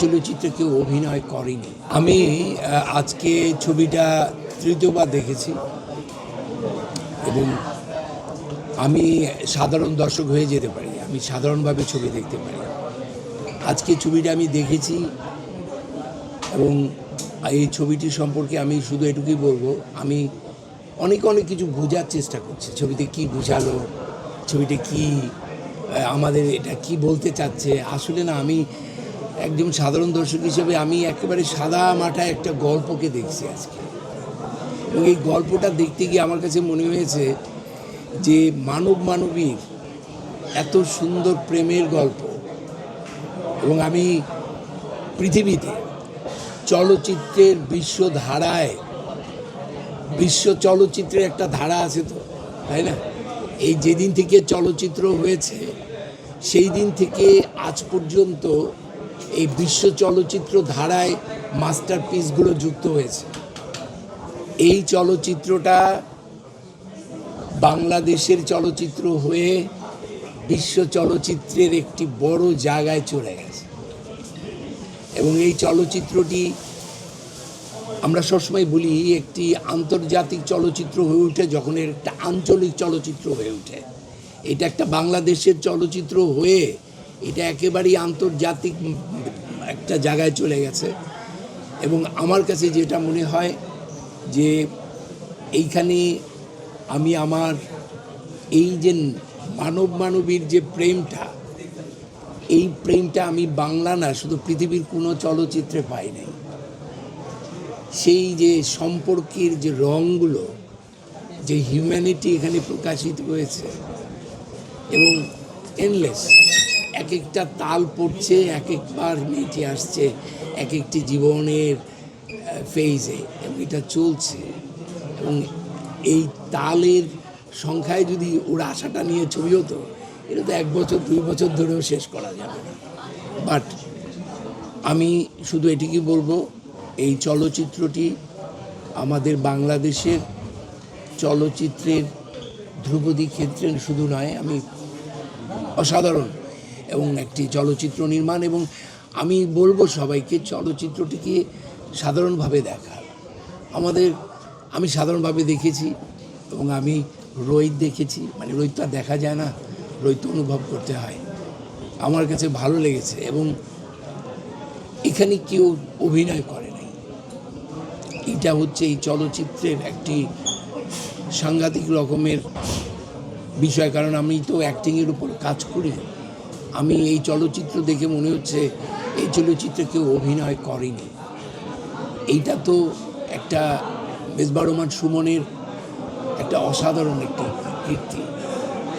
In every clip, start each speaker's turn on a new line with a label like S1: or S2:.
S1: চলচ্চিত্রে কেউ অভিনয় করেনি। আমি আজকে ছবিটা তৃতীয়বার দেখেছি এবং আমি সাধারণ দর্শক হয়ে যেতে পারি, আমি সাধারণভাবে ছবি দেখতে পারি। আজকে ছবিটা আমি দেখেছি এবং এই ছবিটি সম্পর্কে আমি শুধু এটুকুই বলবো, আমি অনেক কিছু বোঝার চেষ্টা করছি। ছবিতে কি বোঝালো, ছবিটা কি আমাদের এটা কি বলতে চাচ্ছে। আসলে না, আমি একজন সাধারণ দর্শক হিসেবে আমি একেবারে সাদা মাটা একটা গল্পকে দেখছি আজকে, এবং এই গল্পটা দেখতে গিয়ে আমার কাছে মনে হয়েছে যে মানবীর এত সুন্দর প্রেমের গল্প, এবং আমি পৃথিবীতে চলচ্চিত্রের বিশ্ব চলচ্চিত্রের একটা ধারা আছে তো, তাই না? এই যেদিন থেকে চলচ্চিত্র হয়েছে সেই দিন থেকে আজ পর্যন্ত এই বিশ্ব চলচ্চিত্র ধারায় মাস্টারপিসগুলো যুক্ত হয়েছে। এই চলচ্চিত্রটা বাংলাদেশের চলচ্চিত্র হয়ে বিশ্ব চলচ্চিত্রের একটি বড় জায়গায় চলে গেছে, এবং এই চলচ্চিত্রটি আমরা সবসময় বলি একটি আন্তর্জাতিক চলচ্চিত্র হয়ে ওঠে যখন এর একটা আঞ্চলিক চলচ্চিত্র হয়ে ওঠে। এটা একটা বাংলাদেশের চলচ্চিত্র হয়ে এটা একেবারেই আন্তর্জাতিক একটা জায়গায় চলে গেছে। এবং আমার কাছে যেটা মনে হয় যে এইখানে আমি আমার এই যে মানবীর যে প্রেমটা, এই প্রেমটা আমি বাংলা না, শুধু পৃথিবীর কোনো চলচ্চিত্রে পাই নাই। সেই যে সম্পর্কের যে রঙগুলো, যে হিউম্যানিটি এখানে প্রকাশিত হয়েছে, এবং এনলেস এক একটা তাল পড়ছে, এক একবার মেটে আসছে এক একটি জীবনের ফেজে, এবং এটা চলছে। এবং এই তালের সংখ্যায় যদি ওর আশাটা নিয়ে ছবি হতো, এটা তো 1 বছর 2 বছর ধরেও শেষ করা যাবে না। বাট আমি শুধু এটিকে বলবো, এই চলচ্চিত্রটি আমাদের বাংলাদেশের চলচ্চিত্রের ধ্রুপদী ক্ষেত্রে শুধু নয়, আমি অসাধারণ এবং একটি চলচ্চিত্র নির্মাণ, এবং আমি বলবো সবাইকে চলচ্চিত্রটিকে সাধারণভাবে দেখা। আমি সাধারণভাবে দেখেছি, এবং আমি রোহিত দেখেছি, মানে রোহিত তো দেখা যায় না, রোহিত অনুভব করতে হয়। আমার কাছে ভালো লেগেছে, এবং এখানে কেউ অভিনয় করে নাই। এটা হচ্ছে এই চলচ্চিত্রের একটি সাংঘাতিক রকমের বিষয়, কারণ আমি তো অ্যাক্টিংয়ের উপর কাজ করি। আমি এই চলচ্চিত্র দেখে মনে হচ্ছে এই চলচ্চিত্রে কেউ অভিনয় করেনি। এইটা তো একটা মেজবা রহমান সুমনের একটা অসাধারণ একটি কীর্তি।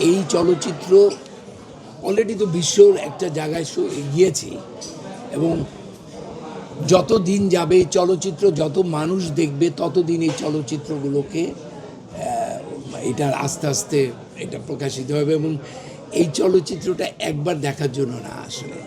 S1: এই চলচ্চিত্র অলরেডি তো বিশ্বর একটা জায়গায় গিয়েছে, এবং যত দিন যাবে চলচ্চিত্র, যত মানুষ দেখবে, ততদিন এই চলচ্চিত্রগুলোকে এটা আস্তে আস্তে এটা প্রকাশিত হবে। এবং এই চলচ্চিত্রটা একবার দেখার জন্য না, আসলে